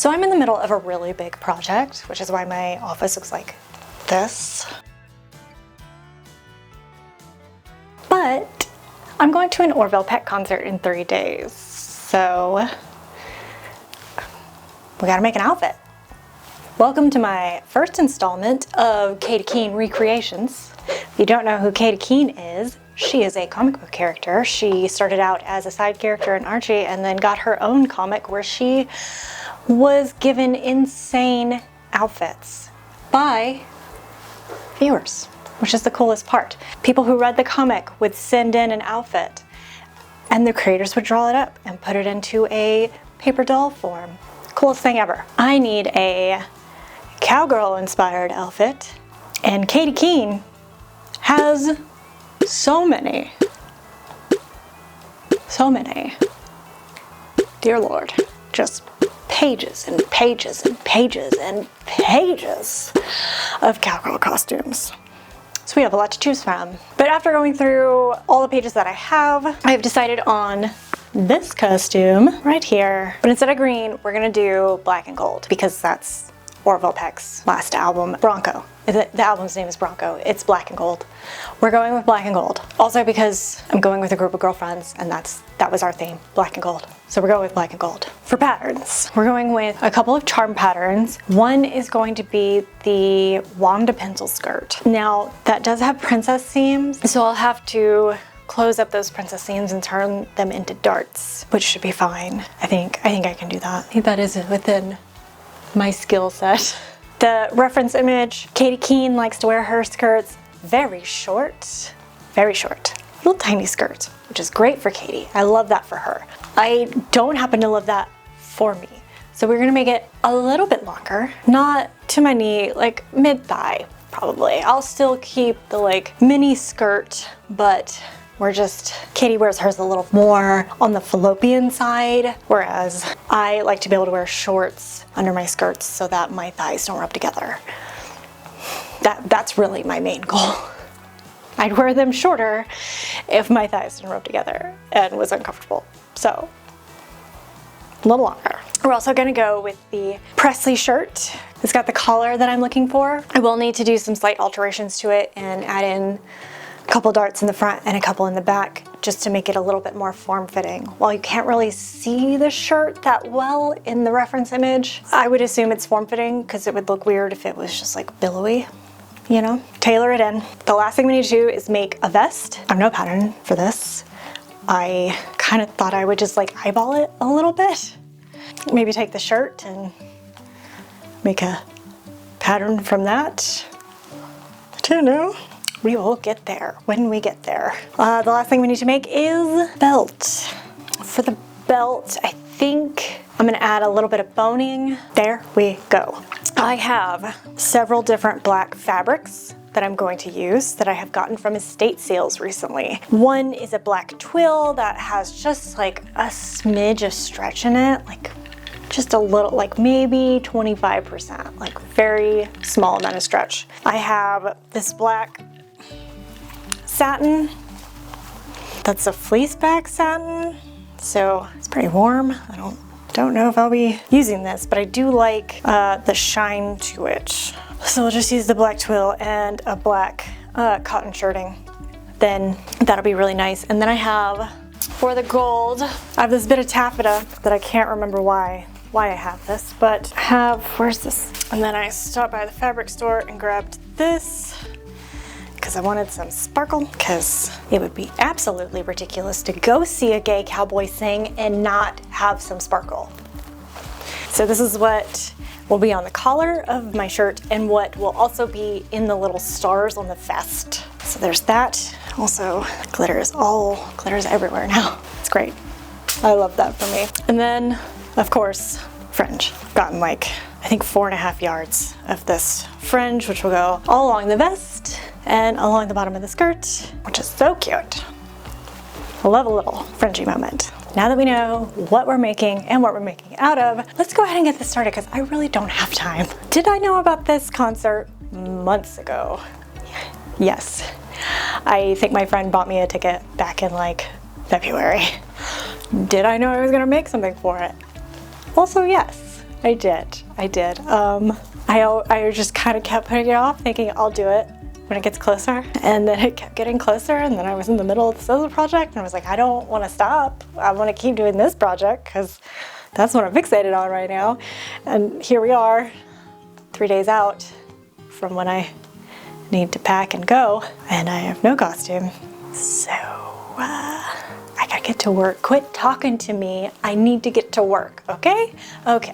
So I'm in the middle of a really big project, which is why my office looks like this. But I'm going to an Orville Peck concert in 3 days, so we gotta make an outfit. Welcome to my first installment of Katy Keene Recreations. If you don't know who Katy Keene is, she is a comic book character. She started out as a side character in Archie and then got her own comic where she was given insane outfits by viewers, which is the coolest part. People who read the comic would send in an outfit and the creators would draw it up and put it into a paper doll form. Coolest thing ever. I need a Cowgirl inspired outfit, and Katy Keene has so many. Dear Lord, just pages and pages and pages and pages of Cowgirl costumes. So we have a lot to choose from. But after going through all the pages that I have decided on this costume right here. But instead of green, we're gonna do black and gold because that's Orville Peck's last album, Bronco. The album's name is Bronco. It's black and gold. We're going with black and gold. Also because I'm going with a group of girlfriends and that was our theme, black and gold. So we're going with black and gold. For patterns, we're going with a couple of charm patterns. One is going to be the Wanda pencil skirt. Now that does have princess seams, so I'll have to close up those princess seams and turn them into darts, which should be fine. I think I can do that. I think that is within my skill set. The reference image, Katy Keene likes to wear her skirts very short, little tiny skirts, which is great for Katy. I love that for her. I don't happen to love that for me. So we're gonna make it a little bit longer, not to my knee, like mid-thigh probably. I'll still keep the like mini skirt, but Katy wears hers a little more on the fallopian side, whereas I like to be able to wear shorts under my skirts so that my thighs don't rub together. That's really my main goal. I'd wear them shorter if my thighs didn't rub together and was uncomfortable. So, a little longer. We're also gonna go with the Presley shirt. It's got the collar that I'm looking for. I will need to do some slight alterations to it and add in a couple darts in the front and a couple in the back just to make it a little bit more form-fitting. While you can't really see the shirt that well in the reference image, I would assume it's form-fitting because it would look weird if it was just like billowy, you know? Tailor it in. The last thing we need to do is make a vest. I have no pattern for this. I kind of thought I would just like eyeball it a little bit. Maybe take the shirt and make a pattern from that. I don't know. We will get there when we get there. The last thing we need to make is belt. For the belt, I think I'm gonna add a little bit of boning. There we go. I have several different black fabrics that I'm going to use that I have gotten from estate sales recently. One is a black twill that has just like a smidge of stretch in it, like just a little, like maybe 25%, like very small amount of stretch. I have this black satin. That's a fleece back satin, so it's pretty warm. I don't know if I'll be using this, but I do like the shine to it. So we'll just use the black twill and a black cotton shirting. Then that'll be really nice. And then I have, for the gold, I have this bit of taffeta that I can't remember why I have this, but I have, where's this? And then I stopped by the fabric store and grabbed this because I wanted some sparkle, because it would be absolutely ridiculous to go see a gay cowboy sing and not have some sparkle. So this is what will be on the collar of my shirt and what will also be in the little stars on the vest. So there's that. Also, glitters everywhere now. It's great. I love that for me. And then, of course, fringe. I've gotten like, I think 4.5 yards of this fringe, which will go all along the vest and along the bottom of the skirt, which is so cute. I love a little fringy moment. Now that we know what we're making and what we're making it out of, let's go ahead and get this started because I really don't have time. Did I know about this concert months ago? Yes. I think my friend bought me a ticket back in like February. Did I know I was gonna make something for it? Also, yes. I did. I just kind of kept putting it off, thinking I'll do it when it gets closer. And then it kept getting closer, and then I was in the middle of this other project, and I was like, I don't want to stop. I want to keep doing this project because that's what I'm fixated on right now. And here we are, 3 days out from when I need to pack and go, and I have no costume. So I gotta get to work. Quit talking to me. I need to get to work, okay? Okay.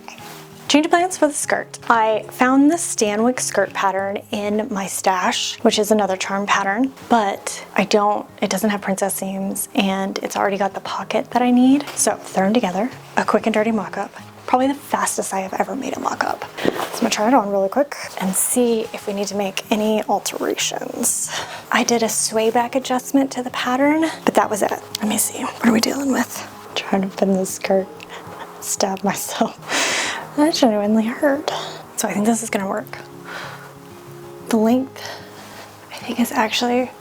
Change of plans for the skirt. I found the Stanwyck skirt pattern in my stash, which is another charm pattern, but it doesn't have princess seams, and it's already got the pocket that I need. So throw them together, a quick and dirty mock-up. Probably the fastest I have ever made a mock-up. So I'm gonna try it on really quick and see if we need to make any alterations. I did a sway back adjustment to the pattern, but that was it. Let me see, what are we dealing with? I'm trying to pin this skirt, stab myself. That genuinely hurt. So I think this is gonna work. The length, I think, is actually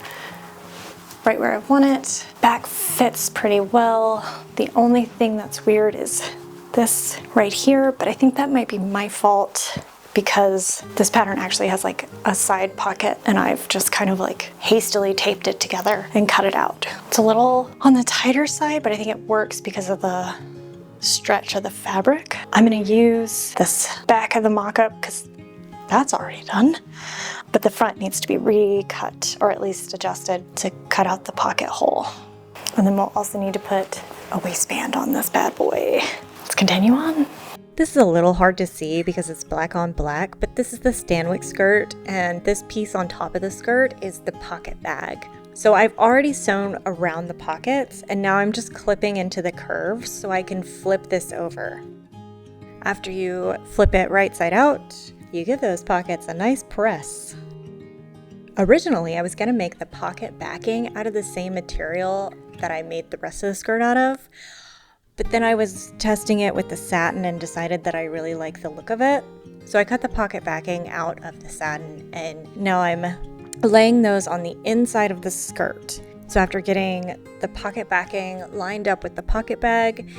right where I want it. Back fits pretty well. The only thing that's weird is this right here, but I think that might be my fault because this pattern actually has like a side pocket, and I've just kind of like hastily taped it together and cut it out. It's a little on the tighter side, but I think it works because of the stretch of the fabric. I'm gonna use this back of the mock-up because that's already done, but the front needs to be recut or at least adjusted to cut out the pocket hole. And then we'll also need to put a waistband on this bad boy. Let's continue on. This is a little hard to see because it's black on black, but this is the Stanwyck skirt, and this piece on top of the skirt is the pocket bag. So I've already sewn around the pockets, and now I'm just clipping into the curves so I can flip this over. After you flip it right side out, you give those pockets a nice press. Originally, I was gonna make the pocket backing out of the same material that I made the rest of the skirt out of, but then I was testing it with the satin and decided that I really like the look of it. So I cut the pocket backing out of the satin, and now I'm laying those on the inside of the skirt. So after getting the pocket backing lined up with the pocket bag,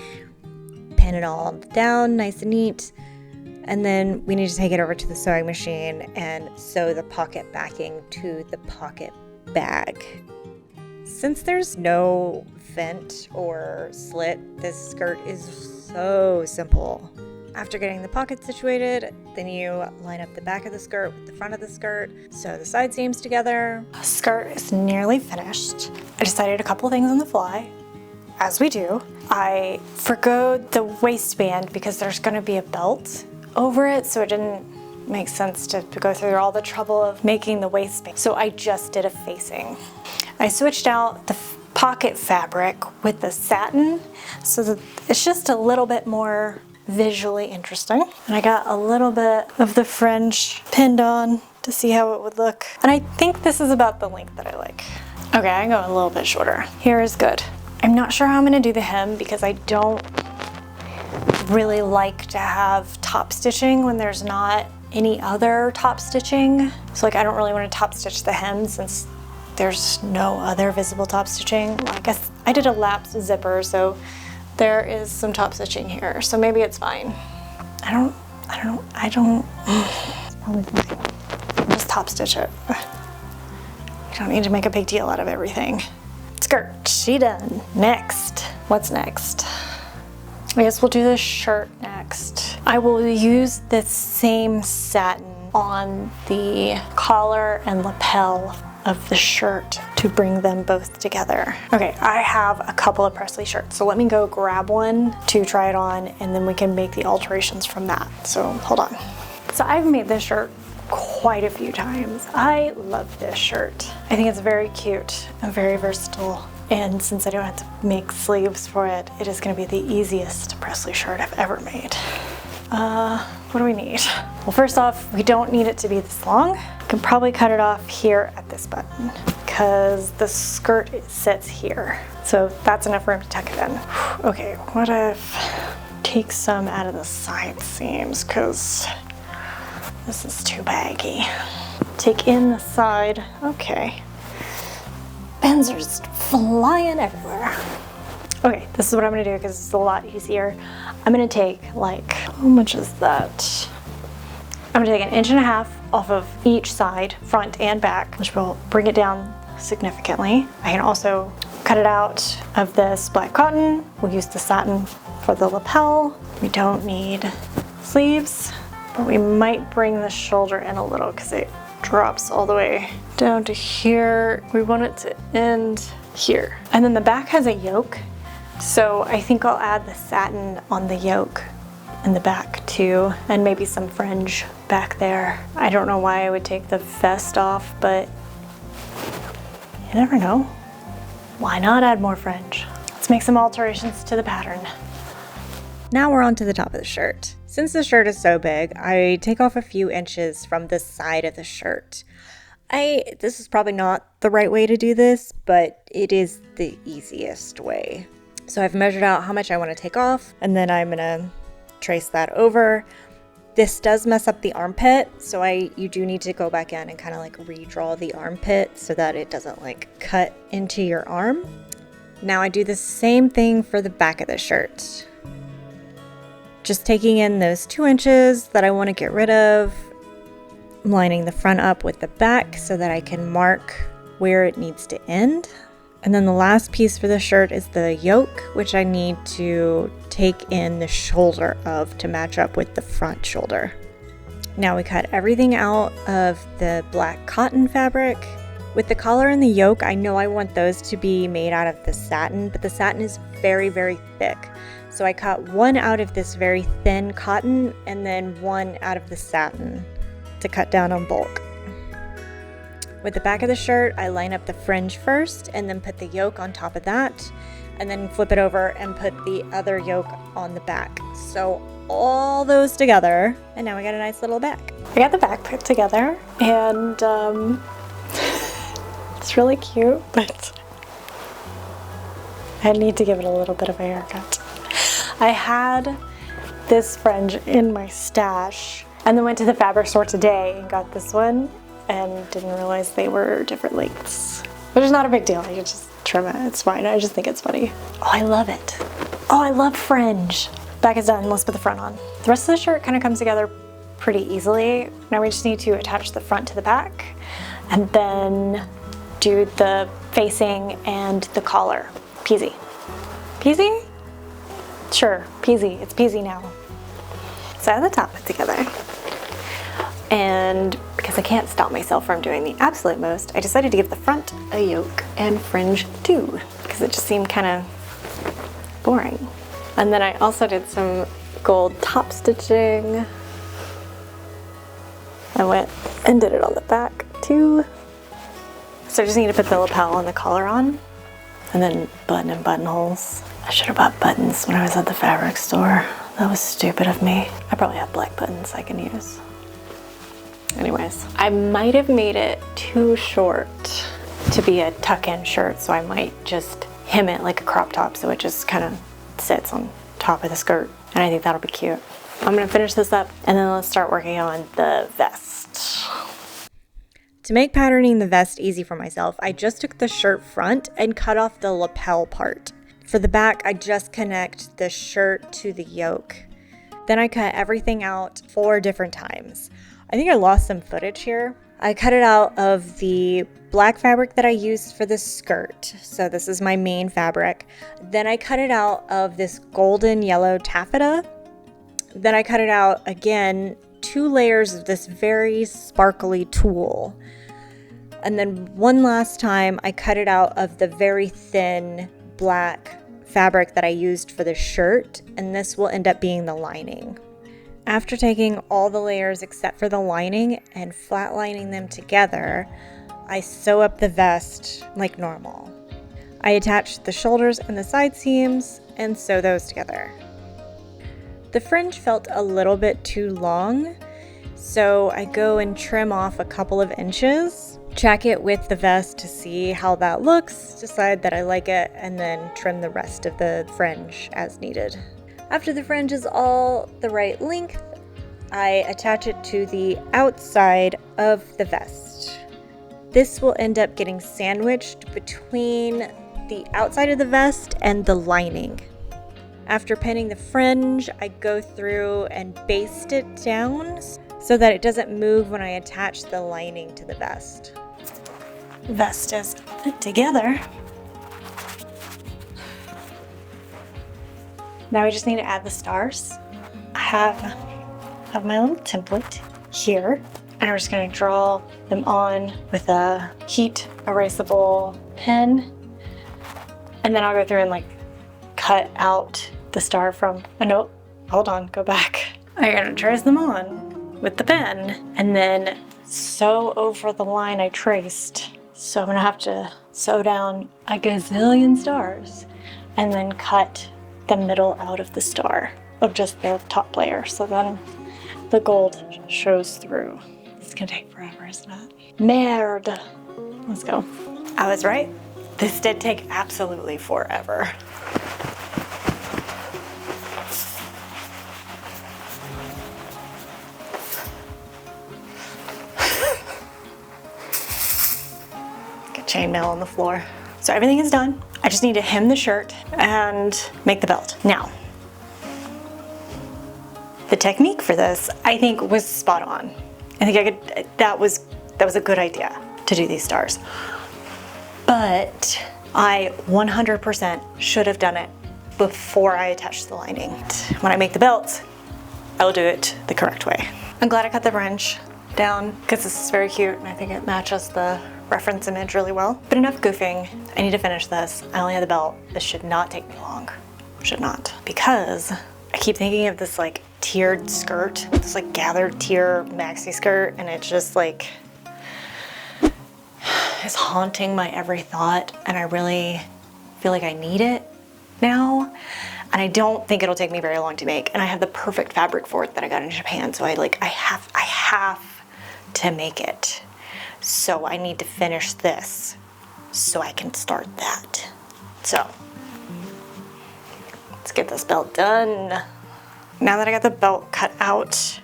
pin it all down nice and neat, and then we need to take it over to the sewing machine and sew the pocket backing to the pocket bag. Since there's no vent or slit, this skirt is so simple. After getting the pocket situated, then you line up the back of the skirt with the front of the skirt, sew the side seams together. The skirt is nearly finished. I decided a couple things on the fly, as we do. I forgoed the waistband because there's gonna be a belt over it, so it didn't make sense to go through all the trouble of making the waistband. So I just did a facing. I switched out the pocket fabric with the satin so that it's just a little bit more visually interesting. And I got a little bit of the fringe pinned on to see how it would look. And I think this is about the length that I like. Okay, I'm going a little bit shorter. Here is good. I'm not sure how I'm gonna do the hem because I don't really like to have top stitching when there's not any other top stitching. So like I don't really want to top stitch the hem since there's no other visible top stitching. Well, I guess I did a lapsed zipper, so there is some top stitching here, so maybe it's fine. I don't, it's probably fine. I'll just top stitch it. You don't need to make a big deal out of everything. Skirt, she done. Next, what's next? I guess we'll do the shirt next. I will use the same satin on the collar and lapel of the shirt to bring them both together. Okay, I have a couple of Presley shirts, so let me go grab one to try it on, and then we can make the alterations from that. So hold on. So I've made this shirt quite a few times. I love this shirt. I think it's very cute and very versatile. And since I don't have to make sleeves for it, it is gonna be the easiest Presley shirt I've ever made. What do we need? Well, first off, we don't need it to be this long. I can probably cut it off here at this button because the skirt sits here. So that's enough room to tuck it in. Okay, what if take some out of the side seams because this is too baggy. Take in the side, okay. Pins are just flying everywhere. Okay, this is what I'm gonna do because it's a lot easier. I'm gonna take like, how much is that? I'm gonna take 1.5 inches off of each side, front and back, which will bring it down significantly. I can also cut it out of this black cotton. We'll use the satin for the lapel. We don't need sleeves, but we might bring the shoulder in a little because it drops all the way down to here. We want it to end here. And then the back has a yoke, so I think I'll add the satin on the yoke in the back too, and maybe some fringe back there. I don't know why I would take the vest off, but you never know. Why not add more fringe? Let's make some alterations to the pattern. Now we're on to the top of the shirt. Since the shirt is so big, I take off a few inches from the side of the shirt. This is probably not the right way to do this, but it is the easiest way. So I've measured out how much I want to take off, and then I'm gonna trace that over. This does mess up the armpit, so you do need to go back in and kind of like redraw the armpit so that it doesn't like cut into your arm. Now I do the same thing for the back of the shirt. Just taking in those 2 inches that I want to get rid of, lining the front up with the back so that I can mark where it needs to end. And then the last piece for the shirt is the yoke, which I need to take in the shoulder of to match up with the front shoulder. Now we cut everything out of the black cotton fabric. With the collar and the yoke, I know I want those to be made out of the satin, but the satin is very, very thick. So I cut one out of this very thin cotton and then one out of the satin to cut down on bulk. With the back of the shirt, I line up the fringe first and then put the yoke on top of that, and then flip it over and put the other yoke on the back. So all those together, and now we got a nice little back. I got the back put together, and it's really cute, but I need to give it a little bit of a haircut. I had this fringe in my stash and then went to the fabric store today and got this one and didn't realize they were different lengths, which is not a big deal. You can just trim it, it's fine. I just think it's funny. Oh, I love it. Oh, I love fringe. Back is done, let's put the front on. The rest of the shirt kind of comes together pretty easily. Now we just need to attach the front to the back and then do the facing and the collar. Peasy. Peasy? Sure, peasy, it's peasy now. So I have the top put together. And because I can't stop myself from doing the absolute most, I decided to give the front a yoke and fringe too, because it just seemed kind of boring. And then I also did some gold top stitching. I went and did it on the back too. So I just need to put the lapel and the collar on, and then button and buttonholes. I should have bought buttons when I was at the fabric store. That was stupid of me. I probably have black buttons I can use. Anyways, I might have made it too short to be a tuck-in shirt, so I might just hem it like a crop top so it just kind of sits on top of the skirt, and I think that'll be cute. I'm gonna finish this up and then let's start working on the vest. To make patterning the vest easy for myself, I just took the shirt front and cut off the lapel part. For the back, I just connect the shirt to the yoke. Then I cut everything out 4 different times. I think I lost some footage here. I cut it out of the black fabric that I used for the skirt. So this is my main fabric. Then I cut it out of this golden yellow taffeta. Then I cut it out again, 2 layers of this very sparkly tulle. And then one last time I cut it out of the very thin black fabric that I used for the shirt, and this will end up being the lining. After taking all the layers except for the lining and flatlining them together, I sew up the vest like normal. I attach the shoulders and the side seams and sew those together. The fringe felt a little bit too long, so I go and trim off a couple of inches, check it with the vest to see how that looks, decide that I like it, and then trim the rest of the fringe as needed. After the fringe is all the right length, I attach it to the outside of the vest. This will end up getting sandwiched between the outside of the vest and the lining. After pinning the fringe, I go through and baste it down so that it doesn't move when I attach the lining to the vest. Vest is put together. Now we just need to add the stars. I have my little template here, and I'm just gonna draw them on with a heat erasable pen. And then I'll go through and like cut out the star from a note. Hold on, go back. I'm gonna trace them on with the pen and then sew over the line I traced. So I'm gonna have to sew down a gazillion stars and then cut the middle out of the star of just the top layer. So then the gold shows through. It's gonna take forever, isn't it? Merde. Let's go. I was right. This did take absolutely forever. Chainmail on the floor. So everything is done. I just need to hem the shirt and make the belt. Now, the technique for this, I think, was spot on. I think that was a good idea to do these stars. But I 100% should have done it before I attached the lining. When I make the belt, I will do it the correct way. I'm glad I cut the fringe down because this is very cute and I think it matches the reference image really well. But enough goofing. I need to finish this. I only have the belt. This should not take me long. Should not. Because I keep thinking of this like tiered skirt, this like gathered tier maxi skirt, and it's just like is haunting my every thought, and I really feel like I need it now. And I don't think it'll take me very long to make. And I have the perfect fabric for it that I got in Japan. So I have to make it. So I need to finish this so I can start that. So let's get this belt done. Now that I got the belt cut out,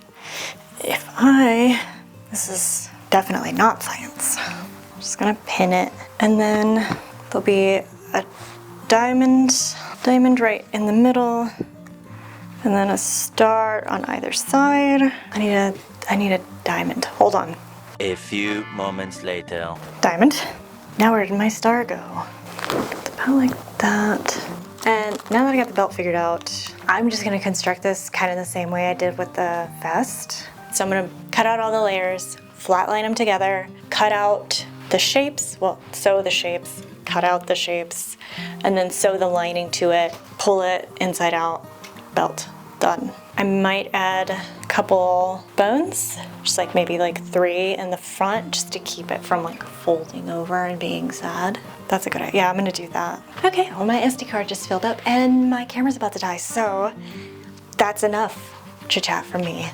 this is definitely not science. I'm just gonna pin it, and then there'll be a diamond right in the middle, and then a star on either side. I need a diamond. Hold on. A few moments later. Diamond. Now where did my star go? About like that. And now that I got the belt figured out, I'm just gonna construct this kind of the same way I did with the vest. So I'm gonna cut out all the layers, flatline them together, cut out the shapes, well, sew the shapes, cut out the shapes, and then sew the lining to it, pull it inside out, belt, done. I might add a couple bones, just like maybe like 3 in the front, just to keep it from like folding over and being sad. That's a good idea. Yeah, I'm gonna do that. Okay, well my SD card just filled up and my camera's about to die, so that's enough chit chat from me.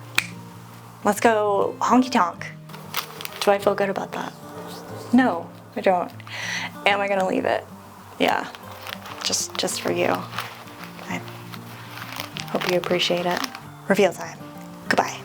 Let's go honky tonk. Do I feel good about that? No, I don't. Am I gonna leave it? Yeah, just for you. I hope you appreciate it. Reveal time. Goodbye.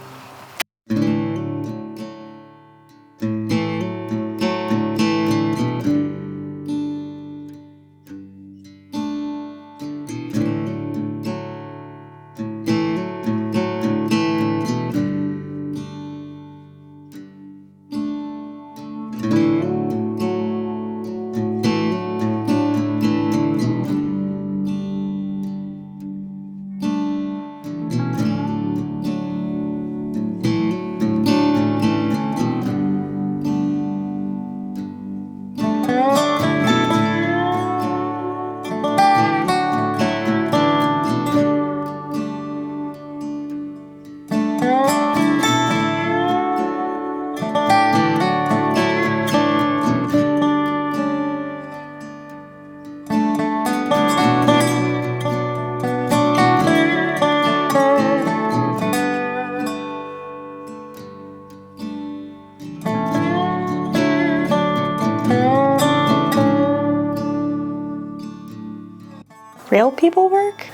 Real people work?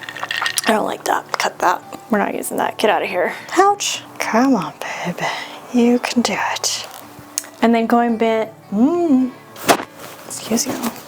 I don't like that. Cut that. We're not using that. Get out of here. Ouch. Come on, babe. You can do it. And then going bit. Excuse you.